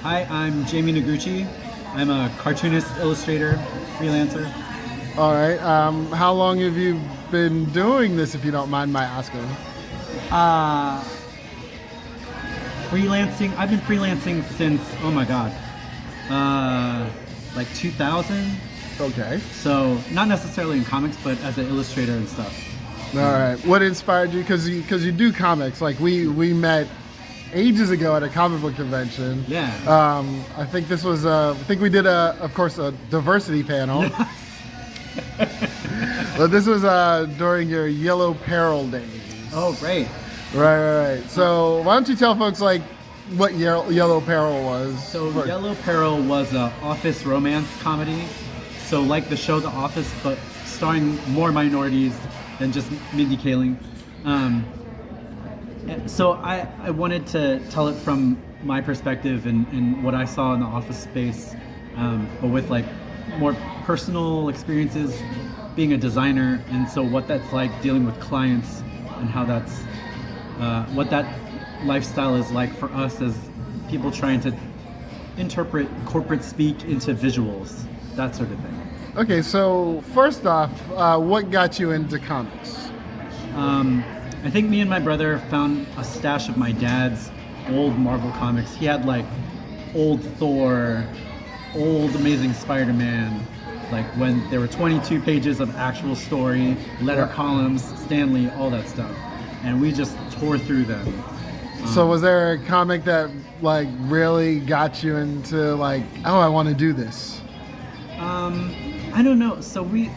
Hi, I'm Jamie Noguchi. I'm a cartoonist, illustrator, freelancer. All right. How long have you been doing this, if you don't mind my asking? Uh, Freelancing. I've been freelancing since, oh my God, like 2000. Okay. So not necessarily in comics, but as an illustrator and stuff. All right. What inspired you? Because you do comics. Like we met ages ago at a comic book convention. Yeah. I think this was I think we did of course a diversity panel. But this was during your Yellow Peril days. Oh, great. Right. So why don't you tell folks like what Yellow Peril was? So Yellow Peril was a office romance comedy. So like the show The Office, but starring more minorities than just Mindy Kaling. So I wanted to tell it from my perspective and what I saw in the office space, but with like more personal experiences being a designer, and so what that's like dealing with clients and how that's what that lifestyle is like for us as people trying to interpret corporate speak into visuals, that sort of thing. Okay, so first off, what got you into comics? I think me and my brother found a stash of my dad's old Marvel comics. He had like old Thor, old Amazing Spider-Man, like when there were 22 pages of actual story, letter columns, Stan Lee, all that stuff. And we just tore through them. So was there a comic that like really got you into like, oh, I want to do this? I don't know. So we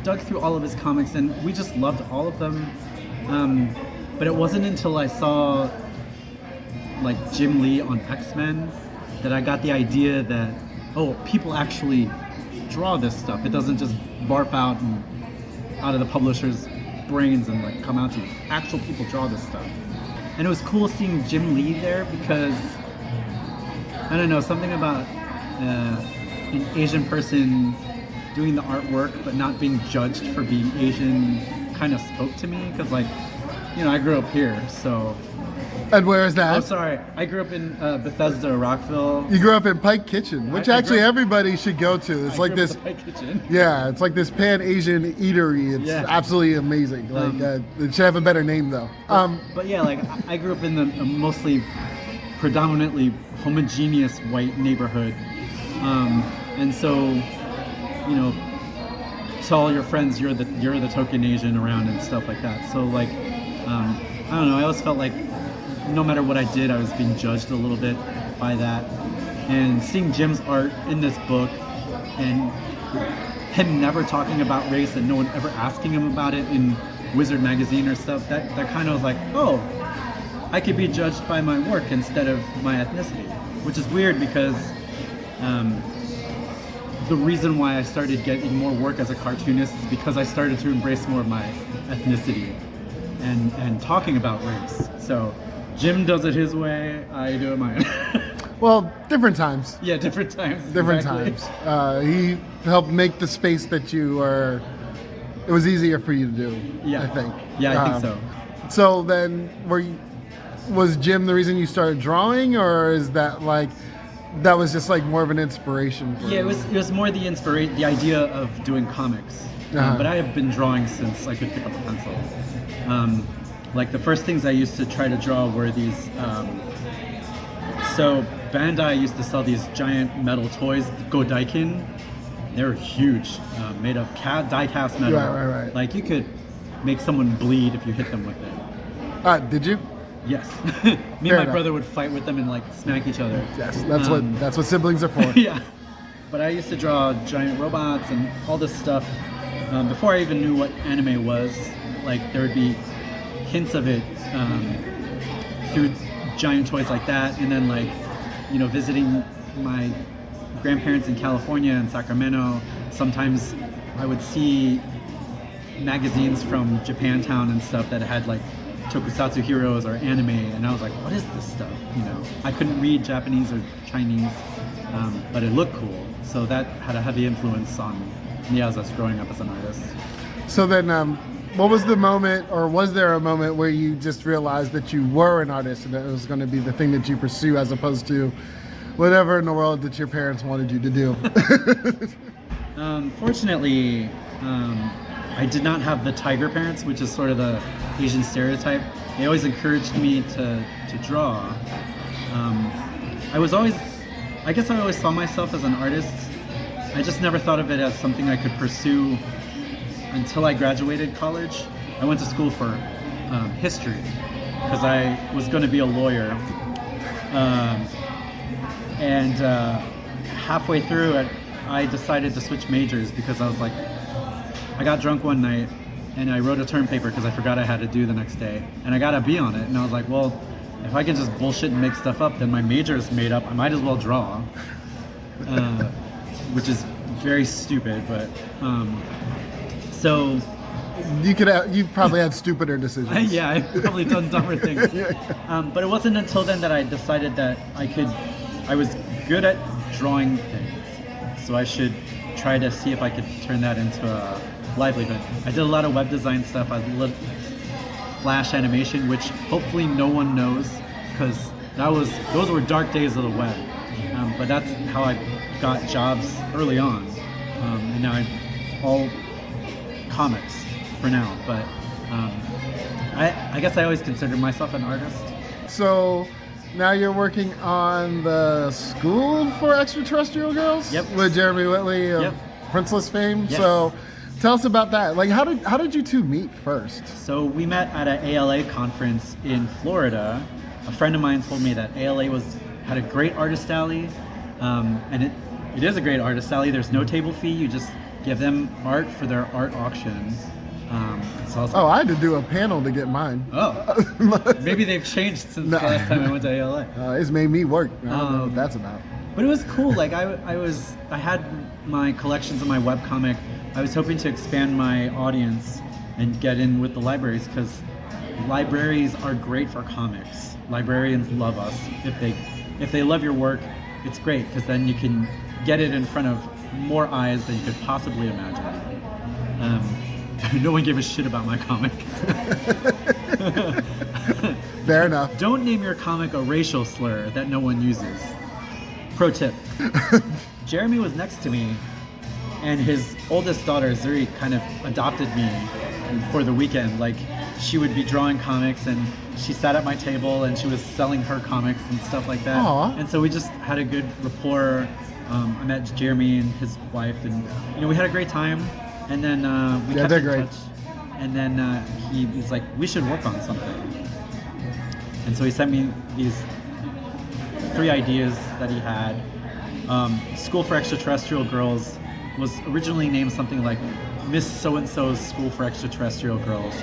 dug through all of his comics and we just loved all of them. But it wasn't until I saw like Jim Lee on X-Men that I got the idea that, oh, people actually draw this stuff. It doesn't just barf out and out of the publisher's brains and like come out to you. Actual people draw this stuff. And it was cool seeing Jim Lee there because, I don't know, something about an Asian person doing the artwork but not being judged for being Asian kind of spoke to me because, like, you know, I grew up here, so. And where is that? Oh, sorry. I grew up in Bethesda, Rockville. You grew up in Pike Kitchen, which actually everybody should go to. It's like this. Pike Kitchen. Yeah, it's like this Pan-Asian eatery. It's absolutely amazing. Like it should have a better name though. But yeah, like I grew up in the mostly predominantly homogeneous white neighborhood, and so, you know, to all your friends, you're the token Asian around and stuff like that. So like, I don't know. I always felt like no matter what I did, I was being judged a little bit by that. And seeing Jim's art in this book, and him never talking about race, and no one ever asking him about it in Wizard magazine or stuff, that kind of was like, oh, I could be judged by my work instead of my ethnicity, which is weird because the reason why I started getting more work as a cartoonist is because I started to embrace more of my ethnicity and talking about race. So Jim does it his way, I do it my own. Well, different times. Yeah, different times. Different exactly. times. He helped make the space that you are. It was easier for you to do. Yeah, I think. Yeah, I think so. So then, was Jim the reason you started drawing, or is that like that was just like more of an inspiration for you? Yeah, it was more the inspiration, the idea of doing comics. But I have been drawing since I could pick up a pencil. Like the first things I used to try to draw were these. So Bandai used to sell these giant metal toys, Godaikin. They were huge, made of die-cast metal. Right. Like you could make someone bleed if you hit them with it. Did you? Yes. Me and my brother would fight with them and like smack each other. Yes, that's what siblings are for. Yeah. But I used to draw giant robots and all this stuff before I even knew what anime was. Like there would be hints of it through giant toys like that, and then like, you know, visiting my grandparents in California and Sacramento, sometimes I would see magazines from Japantown and stuff that had like tokusatsu heroes or anime, and I was like, what is this stuff? You know, I couldn't read Japanese or Chinese, but it looked cool, so that had a heavy influence on me as I was growing up as an artist. So then what was the moment, or was there a moment where you just realized that you were an artist and that it was going to be the thing that you pursue as opposed to whatever in the world that your parents wanted you to do? Fortunately, I did not have the tiger parents, which is sort of the Asian stereotype. They always encouraged me to draw. I guess I always saw myself as an artist. I just never thought of it as something I could pursue until I graduated college. I went to school for history because I was going to be a lawyer. And halfway through it, I decided to switch majors because I was like, I got drunk one night and I wrote a term paper because I forgot I had to do the next day. And I got a B on it. And I was like, well, if I can just bullshit and make stuff up, then my major is made up. I might as well draw. Which is very stupid, but so you probably had stupider decisions. yeah, I've probably done dumber things. But it wasn't until then that I decided that I was good at drawing things, so I should try to see if I could turn that into a livelihood. I did a lot of web design stuff. I did Flash animation, which hopefully no one knows, because those were dark days of the web. But that's how I got jobs early on, and now I'm all comics for now. But I guess I always considered myself an artist. So now you're working on the School for Extraterrestrial Girls. Yep. With Jeremy Whitley of Yep. Princeless fame. Yes. So tell us about that. Like, how did you two meet first? So we met at an ALA conference in Florida. A friend of mine told me that ALA had a great artist alley, and it is a great artist alley. There's no table fee. You just give them art for their art auction. So I was like, I had to do a panel to get mine. oh, maybe they've changed since the last time I went to ALA. It's made me work. I don't know what that's about. But it was cool. Like I had my collections of my webcomic. I was hoping to expand my audience and get in with the libraries, because libraries are great for comics. Librarians love us. If they love your work, it's great, because then you can get it in front of more eyes than you could possibly imagine. No one gave a shit about my comic. Fair enough. Don't name your comic a racial slur that no one uses. Pro tip. Jeremy was next to me, and his oldest daughter, Zuri, kind of adopted me for the weekend. Like, she would be drawing comics, and she sat at my table, and she was selling her comics and stuff like that. Aww. And so we just had a good rapport. I met Jeremy and his wife, and we had a great time. And then we kept in touch. And then he was like, we should work on something. And so he sent me these 3 ideas that he had. School for Extraterrestrial Girls was originally named something like Miss So-and-so's School for Extraterrestrial Girls.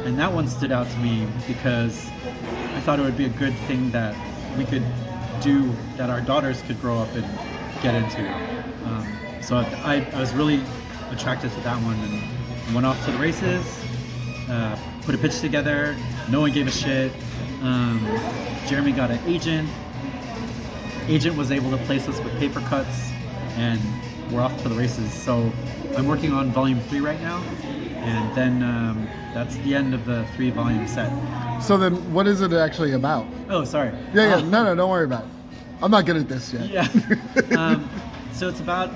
And that one stood out to me because I thought it would be a good thing that we could do, that our daughters could grow up and get into. So I was really attracted to that one, and went off to the races, put a pitch together. No one gave a shit. Jeremy got an agent. Agent was able to place us with paper cuts, and we're off to the races. So I'm working on volume 3 right now, and then that's the end of the 3-volume set. So then, what is it actually about? Oh, sorry. Yeah. No, don't worry about it. I'm not good at this yet. Yeah. So it's about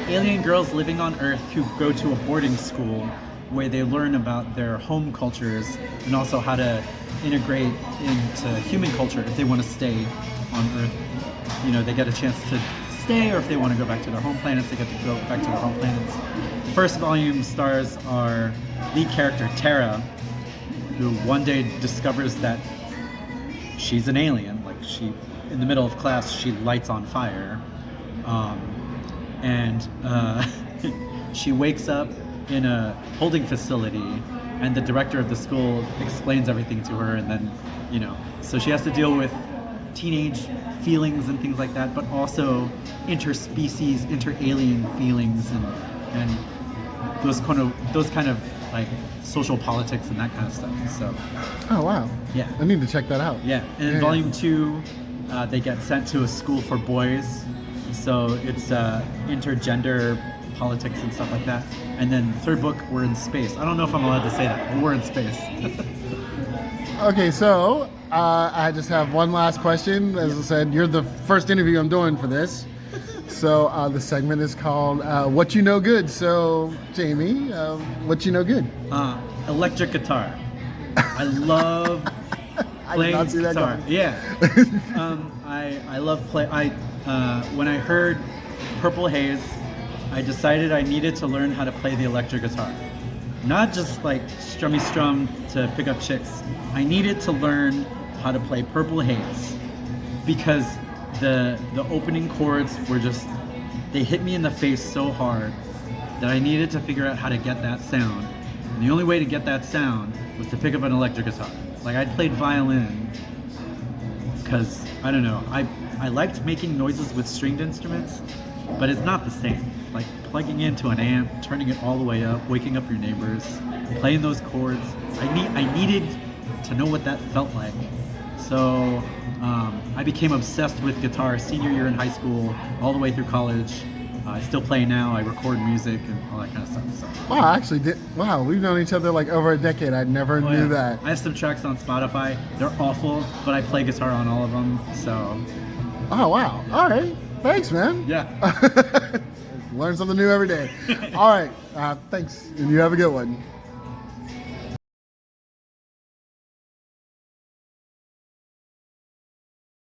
alien girls living on Earth who go to a boarding school where they learn about their home cultures and also how to integrate into human culture if they want to stay on Earth. They get a chance to stay, or if they want to go back to their home planets, they get to go back to their home planets. The first volume stars our lead character, Tara, who one day discovers that she's an alien. Like, in the middle of class, she lights on fire. And she wakes up in a holding facility, and the director of the school explains everything to her, and then, so she has to deal with teenage feelings and things like that, but also interspecies, inter-alien feelings, and those kind of like social politics and that kind of stuff. So. Oh wow. Yeah. I need to check that out. Yeah. And in volume 2, they get sent to a school for boys. So it's intergender politics and stuff like that. And then the third book, we're in space. I don't know if I'm allowed to say that, but we're in space. Okay, so I just have one last question. As I said, you're the first interview I'm doing for this. So the segment is called What You Know Good. So, Jamie, what you know good? Electric guitar. I love playing I did not see that guitar. coming. Yeah. I love play. When I heard Purple Haze, I decided I needed to learn how to play the electric guitar. Not just like strummy strum to pick up chicks. I needed to learn how to play Purple Haze because the opening chords were just, they hit me in the face so hard that I needed to figure out how to get that sound. And the only way to get that sound was to pick up an electric guitar. Like I played violin because, I don't know, I liked making noises with stringed instruments, but it's not the same. Like plugging into an amp, turning it all the way up, waking up your neighbors, playing those chords. I needed to know what that felt like. So I became obsessed with guitar senior year in high school, all the way through college. I still play now. I record music and all that kind of stuff. So. Wow, I actually did. Wow, we've known each other like over a decade. I never knew that. I have some tracks on Spotify. They're awful, but I play guitar on all of them. So. Oh wow! All right, thanks, man. Yeah. Learn something new every day. All right, thanks, and you have a good one.